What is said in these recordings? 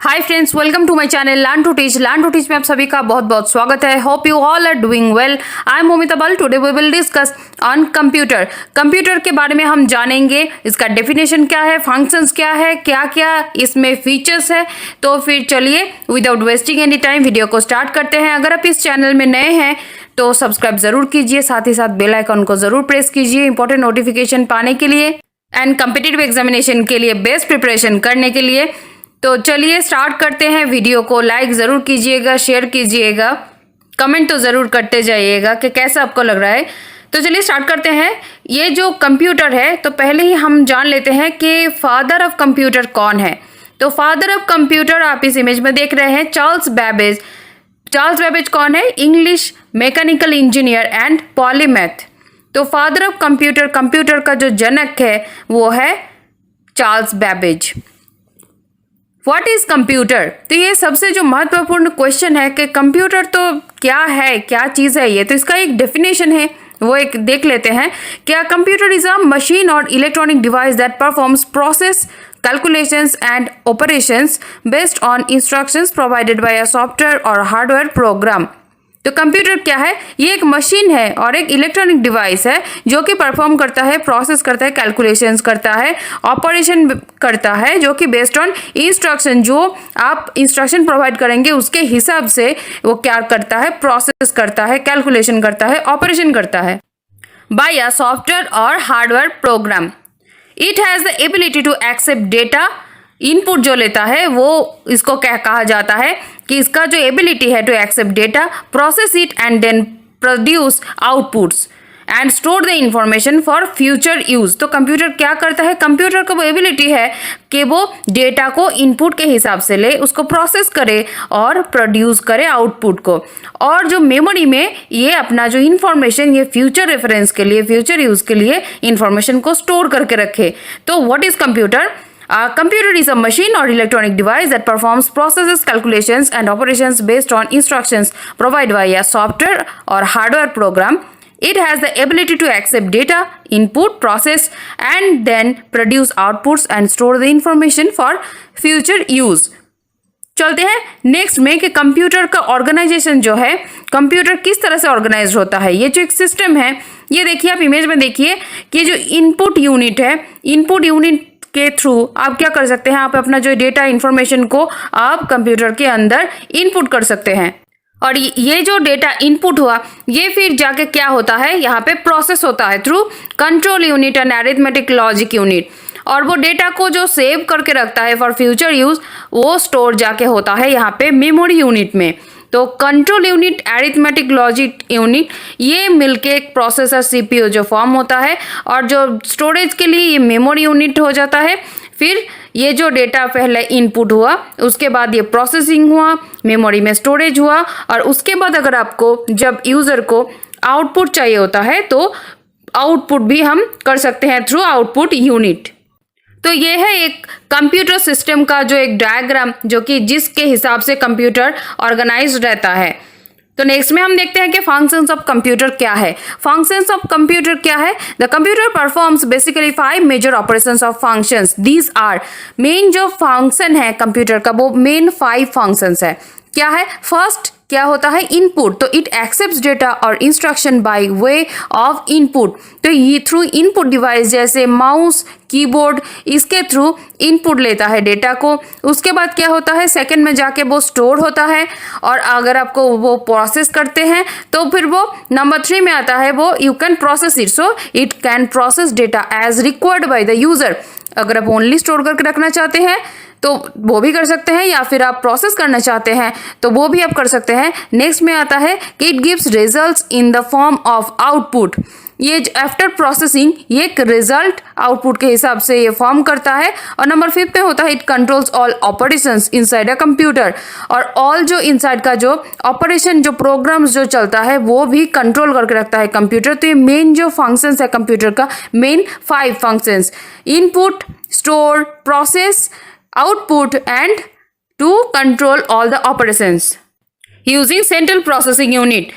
Hi friends, welcome to my channel learn to teach में आप सभी का बहुत बहुत स्वागत है। Hope you all are doing well. I am Momita Bal. Today we will discuss on computer. Computer के बारे में हम जानेंगे, इसका डेफिनेशन क्या है, फंक्शंस क्या है, क्या क्या इसमें फीचर्स है। तो फिर चलिए without wasting any time video को स्टार्ट करते हैं। अगर आप इस चैनल में नए हैं तो सब्सक्राइब जरूर कीजिए, साथ ही साथ बेल आइकन को जरूर प्रेस कीजिए इंपॉर्टेंट नोटिफिकेशन पाने के लिए एंड कॉम्पिटिटिव एग्जामिनेशन के लिए बेस्ट प्रिपरेशन करने के लिए। तो चलिए स्टार्ट करते हैं। वीडियो को लाइक ज़रूर कीजिएगा, शेयर कीजिएगा, कमेंट तो ज़रूर करते जाइएगा कि कैसा आपको लग रहा है। तो चलिए स्टार्ट करते हैं। ये जो कंप्यूटर है, तो पहले ही हम जान लेते हैं कि फादर ऑफ कंप्यूटर कौन है। तो फादर ऑफ कंप्यूटर आप इस इमेज में देख रहे हैं चार्ल्स बैबेज। चार्ल्स बैबेज कौन है? English mechanical engineer and polymath. तो फादर ऑफ कंप्यूटर, कंप्यूटर का जो जनक है वो है Charles Babbage. What is computer? तो ये सबसे जो महत्वपूर्ण क्वेश्चन है कि कंप्यूटर तो क्या है, क्या चीज़ है ये। तो इसका एक डेफिनेशन है, वो एक देख लेते हैं। क्या कंप्यूटर इज अ मशीन और electronic device that performs process calculations and operations based on instructions provided by a software or hardware program। तो कंप्यूटर क्या है? ये एक मशीन है और एक इलेक्ट्रॉनिक डिवाइस है जो कि परफॉर्म करता है, प्रोसेस करता है, कैलकुलेशंस करता है, ऑपरेशन करता है, जो कि बेस्ड ऑन इंस्ट्रक्शन, जो आप इंस्ट्रक्शन प्रोवाइड करेंगे उसके हिसाब से वो क्या करता है, प्रोसेस करता है, कैलकुलेशन करता है, ऑपरेशन करता है बाय अ सॉफ्टवेयर और hardware program. It has the ability to accept data. Input जो लेता है वो इसको क्या कहा जाता है कि इसका जो एबिलिटी है to accept data, process it and then produce outputs and store the information for future use. तो कंप्यूटर क्या करता है? कंप्यूटर का वो एबिलिटी है कि वो डेटा को इनपुट के हिसाब से ले, उसको प्रोसेस करे और प्रोड्यूस करे आउटपुट को, और जो मेमोरी में ये अपना जो इंफॉर्मेशन ये फ्यूचर रेफरेंस के लिए, फ्यूचर यूज के लिए इंफॉर्मेशन को स्टोर करके रखे। तो what is computer? Computer is a machine or electronic device that performs processes, calculations and operations based on instructions provided by a software or hardware program. It has the ability to accept data, input, process and then produce outputs and store the information for future use. चलते हैं next में कि computer का organisation जो है, computer किस तरह से ऑर्गेनाइज होता है। ये जो एक सिस्टम है, ये देखिए आप इमेज में देखिए कि जो इनपुट यूनिट है, इनपुट यूनिट के थ्रू आप क्या कर सकते हैं, आप अपना जो डेटा इंफॉर्मेशन को आप कंप्यूटर के अंदर इनपुट कर सकते हैं। और ये जो डेटा इनपुट हुआ ये फिर जाके क्या होता है, यहाँ पे प्रोसेस होता है through control unit and arithmetic logic unit. और वो डेटा को जो सेव करके रखता है फॉर फ्यूचर यूज, वो स्टोर जाके होता है यहाँ पे मेमोरी यूनिट में। तो control unit, arithmetic logic unit, ये मिलके एक प्रोसेसर सीपीयू जो फॉर्म होता है, और जो स्टोरेज के लिए ये मेमोरी यूनिट हो जाता है। फिर ये जो डेटा पहले इनपुट हुआ, उसके बाद ये प्रोसेसिंग हुआ, मेमोरी में स्टोरेज हुआ, और उसके बाद अगर आपको जब यूज़र को आउटपुट चाहिए होता है तो आउटपुट भी हम कर सकते हैं थ्रू आउटपुट यूनिट। तो ये है एक कंप्यूटर सिस्टम का जो एक डायग्राम, जो कि जिसके हिसाब से कंप्यूटर ऑर्गेनाइज्ड रहता है। तो नेक्स्ट में हम देखते हैं कि फंक्शंस ऑफ कंप्यूटर क्या है। फंक्शंस ऑफ कंप्यूटर क्या है? The computer performs basically 5 major operations of functions. These are, main जो फंक्शन है कंप्यूटर का वो मेन 5 फंक्शंस है। क्या है? फर्स्ट क्या होता है? इनपुट। तो इट एक्सेप्ट्स डेटा और instruction by way of input. तो ये थ्रू इनपुट डिवाइस जैसे माउस, कीबोर्ड, इसके थ्रू इनपुट लेता है डेटा को। उसके बाद क्या होता है? सेकंड में जाके वो स्टोर होता है, और अगर आपको वो प्रोसेस करते हैं तो फिर वो नंबर 3 में आता है, वो you can process it. So it can process data as required by the user. अगर आप ओनली स्टोर करके रखना चाहते हैं तो वो भी कर सकते हैं, या फिर आप प्रोसेस करना चाहते हैं तो वो भी आप कर सकते हैं। नेक्स्ट में आता है कि it gives results in the form of output. ये आफ्टर प्रोसेसिंग ये एक रिजल्ट आउटपुट के हिसाब से ये फॉर्म करता है। और नंबर 5 पे होता है it controls all operations inside a computer. और ऑल जो इनसाइड का जो ऑपरेशन, जो प्रोग्राम्स जो चलता है वो भी कंट्रोल करके रखता है कंप्यूटर। तो ये मेन जो फंक्शंस है कंप्यूटर का, main 5 functions: input, store, process, output and to control all the operations using central processing unit.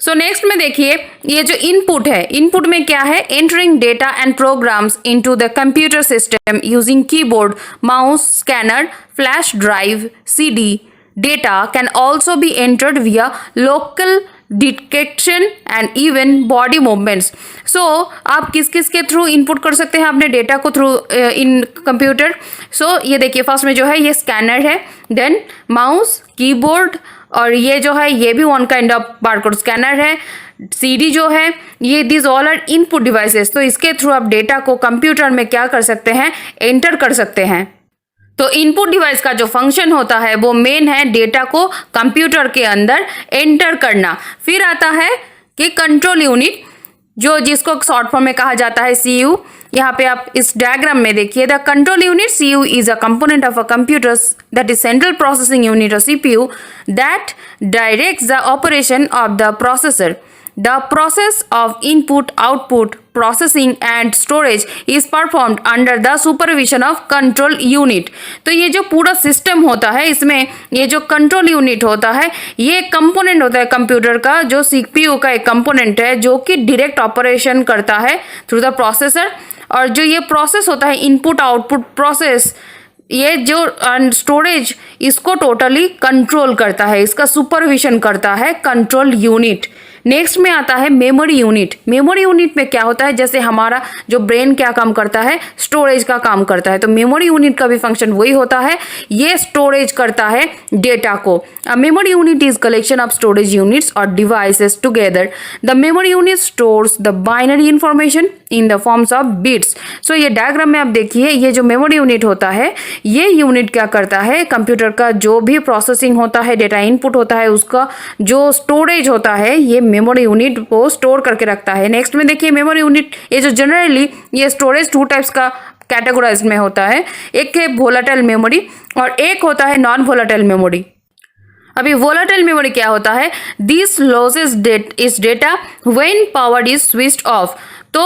So next में देखिए, ये जो इनपुट है, इनपुट में क्या है, entering data and programs into the computer system using keyboard, mouse, scanner, flash drive, CD. Data can also be entered via local detection and even body movements. So आप किस किस के थ्रू इनपुट कर सकते हैं अपने डेटा को through इन computer. सो ये देखिए, फर्स्ट में जो है ये स्कैनर है, देन माउस, कीबोर्ड, और ये जो है ये भी one kind of barcode scanner है. सीडी जो है ये this all are input devices. तो इसके थ्रू आप डेटा को कंप्यूटर में क्या कर सकते हैं, एंटर कर सकते हैं. तो इनपुट डिवाइस का जो फंक्शन होता है वो मेन है डेटा को कंप्यूटर के अंदर एंटर करना. फिर आता है कि कंट्रोल यूनिट, जो जिसको शॉर्ट फॉर्म में कहा जाता है सीयू. यहाँ पे आप इस डायग्राम में देखिए, the control unit CU is a component of a computer that is central processing unit और CPU that directs the operation of the processor. The process of input, output, processing and storage is performed under the supervision of control unit. तो ये जो पूरा system होता है, इसमें ये जो कंट्रोल यूनिट होता है ये एक कंपोनेंट होता है कंप्यूटर का, जो सीपीयू का एक कंपोनेंट है जो कि डायरेक्ट ऑपरेशन करता है थ्रू द प्रोसेसर. और जो ये प्रोसेस होता है, इनपुट आउटपुट प्रोसेस, ये जो स्टोरेज, इसको टोटली कंट्रोल करता है, इसका सुपरविजन करता है कंट्रोल यूनिट. नेक्स्ट में आता है मेमोरी यूनिट. मेमोरी यूनिट में क्या होता है, जैसे हमारा जो ब्रेन क्या काम करता है, स्टोरेज का काम करता है, तो मेमोरी यूनिट का भी फंक्शन वही होता है, ये स्टोरेज करता है डेटा को. Memory unit is collection of storage units और devices together. The memory unit stores the binary information in the forms of bits. So ये डायग्राम में आप देखिए, ये जो मेमोरी यूनिट होता है, ये यूनिट क्या करता है, कंप्यूटर का जो भी प्रोसेसिंग होता है, डेटा इनपुट होता है, उसका जो स्टोरेज होता है, ये मेमोरी यूनिट को स्टोर करके रखता है. नेक्स्ट में देखिए, मेमोरी यूनिट ये जो जनरली ये स्टोरेज टू टाइप्स का कैटेगराइज में होता है. एक है वोलेटाइल मेमोरी और एक होता है नॉन वोलेटाइल मेमोरी. अभी वोलेटाइल मेमोरी क्या होता है, दिस लॉसेस इस data when power is switched off. तो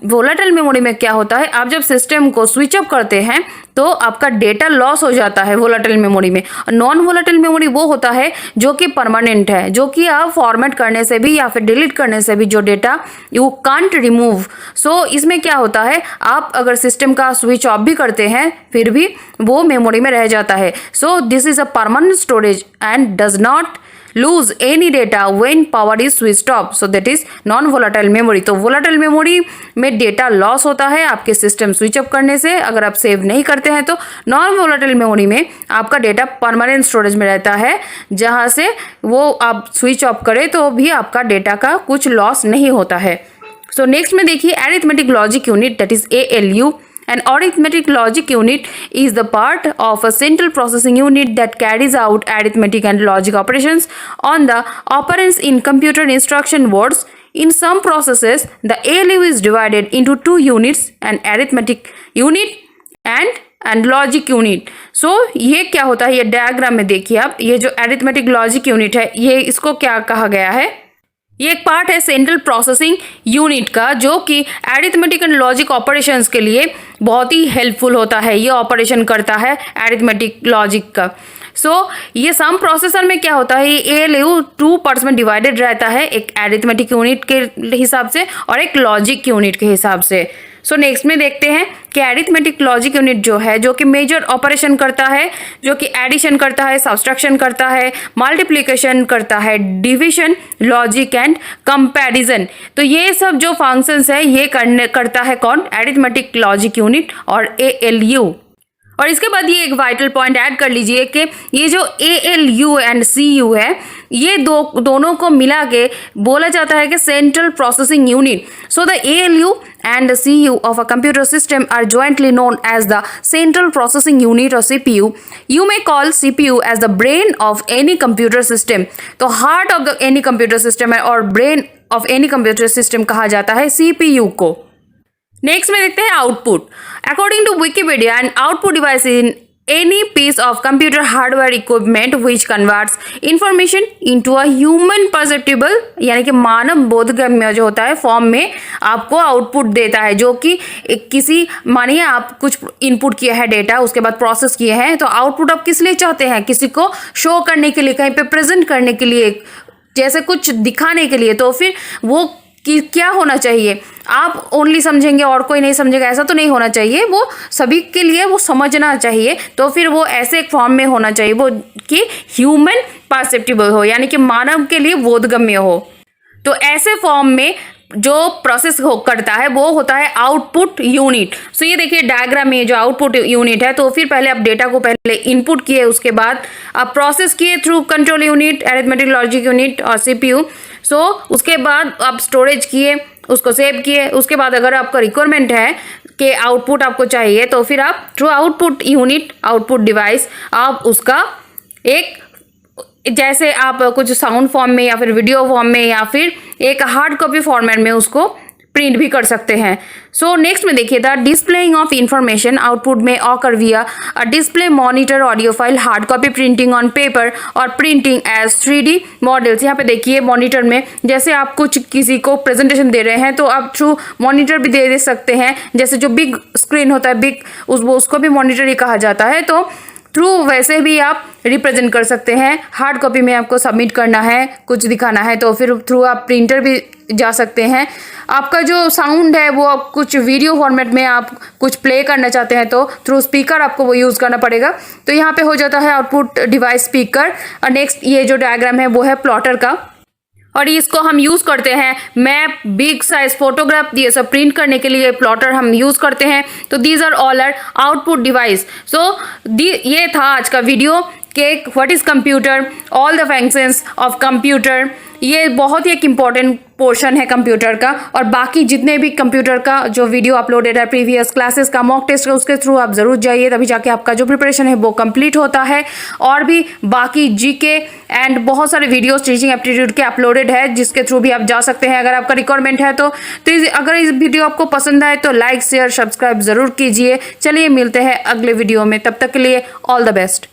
वोलेटाइल मेमोरी में क्या होता है, आप जब सिस्टम को स्विच ऑफ करते हैं तो आपका डेटा लॉस हो जाता है वोलेटाइल मेमोरी में. नॉन वोलेटाइल मेमोरी वो होता है जो कि परमानेंट है, जो कि आप फॉर्मेट करने से भी या फिर डिलीट करने से भी जो डेटा यू कांट रिमूव. सो इसमें क्या होता है, आप अगर सिस्टम का स्विच ऑफ भी करते हैं फिर भी वो मेमोरी में रह जाता है. So this is a permanent storage and does not lose any data when power is switched off. So that is non volatile memory. तो volatile memory में डेटा लॉस होता है आपके सिस्टम स्विच ऑफ करने से. अगर आप सेव नहीं करते हैं तो नॉन वोलेटाइल मेमोरी में आपका डेटा परमानेंट स्टोरेज में रहता है, जहां से वो आप स्विच ऑफ करें तो भी आपका डेटा का कुछ लॉस नहीं होता है. सो नेक्स्ट में देखिए, arithmetic logic unit that is ALU. An arithmetic logic unit is the part of a central processing unit that carries out arithmetic and logic operations on the operands in computer instruction words. In some processes, the ALU is divided into two units, an arithmetic unit and logic unit. So ये क्या होता है, ये diagram में देखिए आप, ये जो arithmetic logic unit है, ये इसको क्या कहा गया है, ये एक पार्ट है सेंट्रल प्रोसेसिंग यूनिट का, जो कि एरिथमेटिक एंड लॉजिक ऑपरेशंस के लिए बहुत ही हेल्पफुल होता है. ये ऑपरेशन करता है एरिथमेटिक लॉजिक का. सो ये सम प्रोसेसर में क्या होता है, ये ALU 2 पार्ट्स में डिवाइडेड रहता है, एक एरिथमेटिक यूनिट के हिसाब से और एक लॉजिक यूनिट के हिसाब से. सो नेक्स्ट में देखते हैं कि एरिथमेटिक लॉजिक यूनिट जो है, जो कि मेजर ऑपरेशन करता है, जो कि एडिशन करता है, सब्सट्रैक्शन करता है, मल्टीप्लिकेशन करता है, डिवीजन, लॉजिक एंड कंपैरिजन. तो ये सब जो फंक्शंस है ये करता है कौन, एरिथमेटिक लॉजिक यूनिट और ALU. और इसके बाद ये एक वाइटल पॉइंट ऐड कर लीजिए कि ये जो ALU एंड CU है, ये दोनों को मिला के बोला जाता है कि central processing unit. So the ALU and the CU of a computer system are jointly known as the central processing unit or CPU. You may call CPU as the brain of any computer system. तो heart of the any computer system है और brain of any computer system कहा जाता है CPU को. Next में देखते हैं output. According to Wikipedia, an output device in any piece of computer hardware equipment which converts information into a human perceptible, यानी कि मानव बोधगम्य जो होता है फॉर्म में आपको आउटपुट देता है, जो कि किसी, मानिए आप कुछ इनपुट किया है डेटा, उसके बाद प्रोसेस किए हैं, तो आउटपुट आप किस लिए चाहते हैं, किसी को शो करने के लिए, कहीं पे प्रेजेंट करने के लिए, जैसे कुछ दिखाने के लिए, तो फिर वो कि क्या होना चाहिए, आप ओनली समझेंगे और कोई नहीं समझेगा, ऐसा तो नहीं होना चाहिए। वो सभी के लिए वो समझना चाहिए। तो फिर वो ऐसे एक फॉर्म में होना चाहिए वो कि ह्यूमन परसेप्टिबल हो, यानी कि मानव के लिए बोधगम्य हो। तो ऐसे फॉर्म में जो प्रोसेस करता है वो होता है आउटपुट यूनिट। सो ये देखिए डायग्राम में जो आउटपुट यूनिट है, तो फिर पहले आप डेटा को पहले इनपुट किए, उसके बाद आप प्रोसेस किए through control unit, arithmetic logic unit और सीपीयू। सो उसके बाद आप स्टोरेज किए, उसको सेव किए। उसके बाद अगर आपका रिक्वायरमेंट है कि आउटपुट आपको चाहिए, तो फिर आप through output unit, output device, आप उसका एक, जैसे आप कुछ साउंड फॉर्म में या फिर वीडियो फॉर्म में या फिर एक हार्ड कॉपी फॉर्मेट में उसको प्रिंट भी कर सकते हैं। सो नेक्स्ट में देखिए the displaying of information output में ऑकर विया a display monitor audio file, hard copy printing on paper और प्रिंटिंग एज 3D मॉडल्स। यहाँ पे देखिए मॉनिटर में जैसे आप कुछ किसी को प्रेजेंटेशन दे रहे हैं तो आप थ्रू मॉनिटर भी दे सकते हैं। जैसे जो बिग स्क्रीन होता है, बिग, उसको भी मॉनिटर ही कहा जाता है। तो थ्रू वैसे भी आप रिप्रेजेंट कर सकते हैं। हार्ड कॉपी में आपको सबमिट करना है, कुछ दिखाना है, तो फिर थ्रू आप प्रिंटर भी जा सकते हैं। आपका जो साउंड है वो आप कुछ वीडियो फॉर्मेट में आप कुछ प्ले करना चाहते हैं तो थ्रू स्पीकर आपको वो यूज़ करना पड़ेगा। तो यहाँ पे हो जाता है आउटपुट डिवाइस स्पीकर। और नेक्स्ट ये जो डायग्राम है वो है प्लॉटर का, और इसको हम यूज़ करते हैं मैप, बिग साइज फोटोग्राफ, ये सब प्रिंट करने के लिए प्लॉटर हम यूज़ करते हैं। तो these are all are output device. So ये था आज का वीडियो कि what is computer, all the functions of computer. ये बहुत ही एक इम्पॉर्टेंट पोर्शन है कंप्यूटर का। और बाकी जितने भी कंप्यूटर का जो वीडियो अपलोडेड है, प्रीवियस क्लासेस का, मॉक टेस्ट का, उसके थ्रू आप ज़रूर जाइए, तभी जाके आपका जो प्रिपरेशन है वो कंप्लीट होता है। और भी बाकी जीके एंड बहुत सारे वीडियोस टीचिंग एप्टीट्यूड के अपलोडेड है, जिसके थ्रू भी आप जा सकते हैं अगर आपका रिक्वायरमेंट है तो अगर इस वीडियो आपको पसंद आए तो लाइक शेयर सब्सक्राइब ज़रूर कीजिए। चलिए मिलते हैं अगले वीडियो में, तब तक के लिए ऑल द बेस्ट।